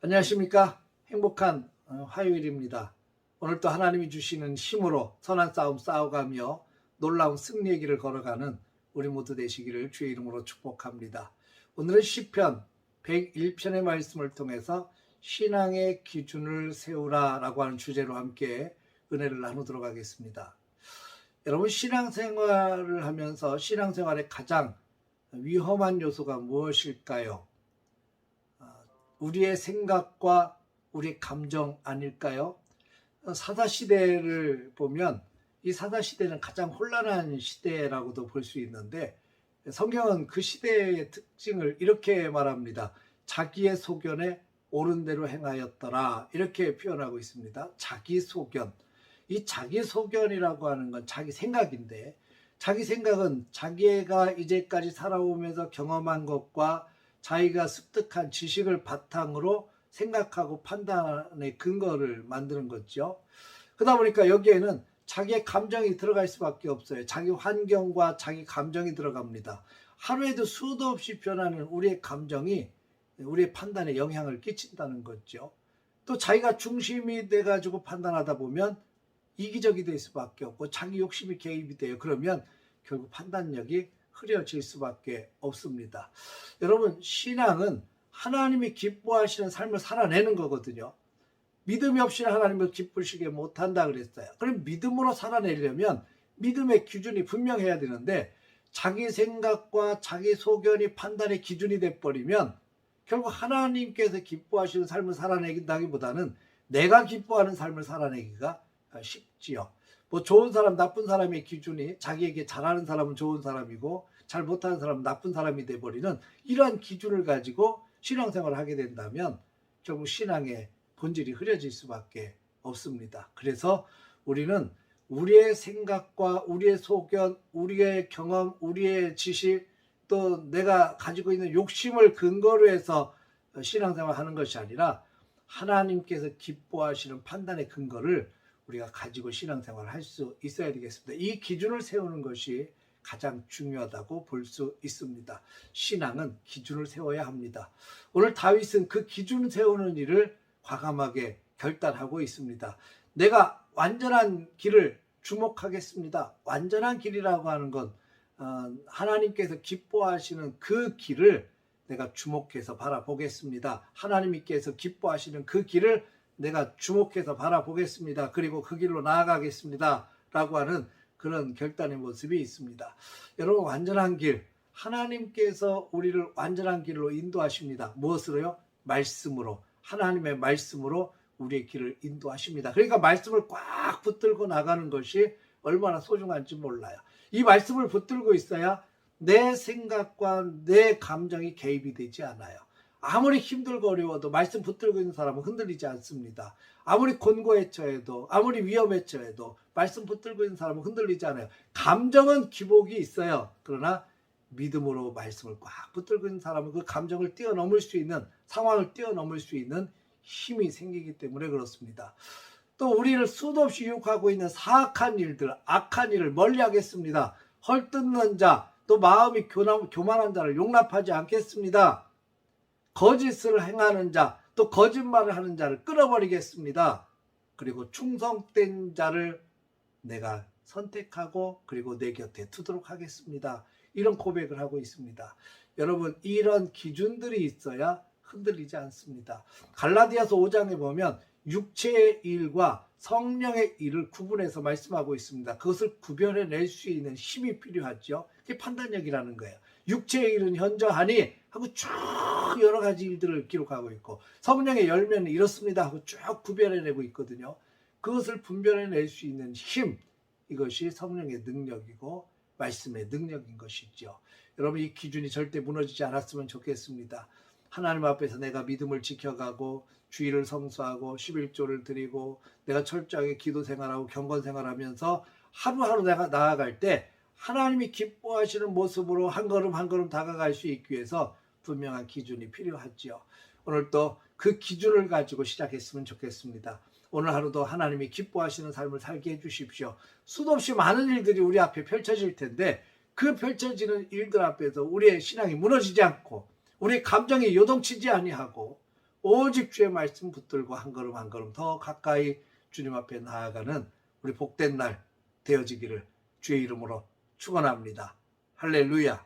안녕하십니까. 행복한 화요일입니다. 오늘 또 하나님이 주시는 힘으로 선한 싸움 싸워가며 놀라운 승리의 길을 걸어가는 우리 모두 되시기를 주의 이름으로 축복합니다. 오늘은 시편 101편의 말씀을 통해서 신앙의 기준을 세우라 라고 하는 주제로 함께 은혜를 나누도록 하겠습니다. 여러분, 신앙생활을 하면서 신앙생활의 가장 위험한 요소가 무엇일까요? 우리의 생각과 우리의 감정 아닐까요? 사사시대를 보면 이 사사시대는 가장 혼란한 시대라고도 볼 수 있는데, 성경은 그 시대의 특징을 이렇게 말합니다. 자기의 소견에 옳은 대로 행하였더라, 이렇게 표현하고 있습니다. 자기 소견. 이 자기 소견이라고 하는 건 자기 생각인데, 자기 생각은 자기가 이제까지 살아오면서 경험한 것과 자기가 습득한 지식을 바탕으로 생각하고 판단의 근거를 만드는 거죠. 그러다 보니까 여기에는 자기의 감정이 들어갈 수밖에 없어요. 자기 환경과 자기 감정이 들어갑니다. 하루에도 수도 없이 변하는 우리의 감정이 우리의 판단에 영향을 끼친다는 거죠. 또 자기가 중심이 돼가지고 판단하다 보면 이기적이 될 수밖에 없고 자기 욕심이 개입이 돼요. 그러면 결국 판단력이 흐려질 수밖에 없습니다. 여러분, 신앙은 하나님이 기뻐하시는 삶을 살아내는 거거든요. 믿음이 없이는 하나님을 기쁘시게 못한다 그랬어요. 그럼 믿음으로 살아내려면 믿음의 기준이 분명해야 되는데, 자기 생각과 자기 소견이 판단의 기준이 돼버리면 결국 하나님께서 기뻐하시는 삶을 살아내긴다기보다는 내가 기뻐하는 삶을 살아내기가 쉽지요. 뭐 좋은 사람, 나쁜 사람의 기준이 자기에게 잘하는 사람은 좋은 사람이고 잘 못하는 사람은 나쁜 사람이 돼버리는 이러한 기준을 가지고 신앙생활을 하게 된다면 결국 신앙의 본질이 흐려질 수밖에 없습니다. 그래서 우리는 우리의 생각과 우리의 소견, 우리의 경험, 우리의 지식, 또 내가 가지고 있는 욕심을 근거로 해서 신앙생활을 하는 것이 아니라 하나님께서 기뻐하시는 판단의 근거를 우리가 가지고 신앙생활을 할 수 있어야 되겠습니다. 이 기준을 세우는 것이 가장 중요하다고 볼 수 있습니다. 신앙은 기준을 세워야 합니다. 오늘 다윗은 그 기준 세우는 일을 과감하게 결단하고 있습니다. 내가 완전한 길을 주목하겠습니다. 완전한 길이라고 하는 건 하나님께서 기뻐하시는 그 길을 내가 주목해서 바라보겠습니다. 하나님께서 기뻐하시는 그 길을 내가 주목해서 바라보겠습니다. 그리고 그 길로 나아가겠습니다. 라고 하는 그런 결단의 모습이 있습니다. 여러분, 완전한 길, 하나님께서 우리를 완전한 길로 인도하십니다. 무엇으로요? 말씀으로. 하나님의 말씀으로 우리의 길을 인도하십니다. 그러니까 말씀을 꽉 붙들고 나가는 것이 얼마나 소중한지 몰라요. 이 말씀을 붙들고 있어야 내 생각과 내 감정이 개입이 되지 않아요. 아무리 힘들고 어려워도 말씀 붙들고 있는 사람은 흔들리지 않습니다. 아무리 곤고에 처해도, 아무리 위험에 처해도 말씀 붙들고 있는 사람은 흔들리지 않아요. 감정은 기복이 있어요. 그러나 믿음으로 말씀을 꽉 붙들고 있는 사람은 그 감정을 뛰어넘을 수 있는, 상황을 뛰어넘을 수 있는 힘이 생기기 때문에 그렇습니다. 또 우리를 수도 없이 유혹하고 있는 사악한 일들, 악한 일을 멀리하겠습니다. 헐뜯는 자, 또 마음이 교만한 자를 용납하지 않겠습니다. 거짓을 행하는 자, 또 거짓말을 하는 자를 끊어버리겠습니다. 그리고 충성된 자를 내가 선택하고 그리고 내 곁에 두도록 하겠습니다. 이런 고백을 하고 있습니다. 여러분, 이런 기준들이 있어야 흔들리지 않습니다. 갈라디아서 5장에 보면 육체의 일과 성령의 일을 구분해서 말씀하고 있습니다. 그것을 구별해낼 수 있는 힘이 필요하죠. 그게 판단력이라는 거예요. 육체의 일은 현저하니 하고 쭉 여러 가지 일들을 기록하고 있고, 성령의 열매는 이렇습니다 하고 쭉 구별해내고 있거든요. 그것을 분별해낼 수 있는 힘, 이것이 성령의 능력이고 말씀의 능력인 것이죠. 여러분, 이 기준이 절대 무너지지 않았으면 좋겠습니다. 하나님 앞에서 내가 믿음을 지켜가고 주의를 성수하고 11조를 드리고 내가 철저하게 기도 생활하고 경건 생활하면서 하루하루 내가 나아갈 때 하나님이 기뻐하시는 모습으로 한 걸음 한 걸음 다가갈 수 있기 위해서 분명한 기준이 필요하지요. 오늘 또 그 기준을 가지고 시작했으면 좋겠습니다. 오늘 하루도 하나님이 기뻐하시는 삶을 살게 해주십시오. 수도 없이 많은 일들이 우리 앞에 펼쳐질 텐데, 그 펼쳐지는 일들 앞에서 우리의 신앙이 무너지지 않고 우리의 감정이 요동치지 아니하고 오직 주의 말씀 붙들고 한 걸음 한 걸음 더 가까이 주님 앞에 나아가는 우리 복된 날 되어지기를 주의 이름으로 축원합니다. 할렐루야.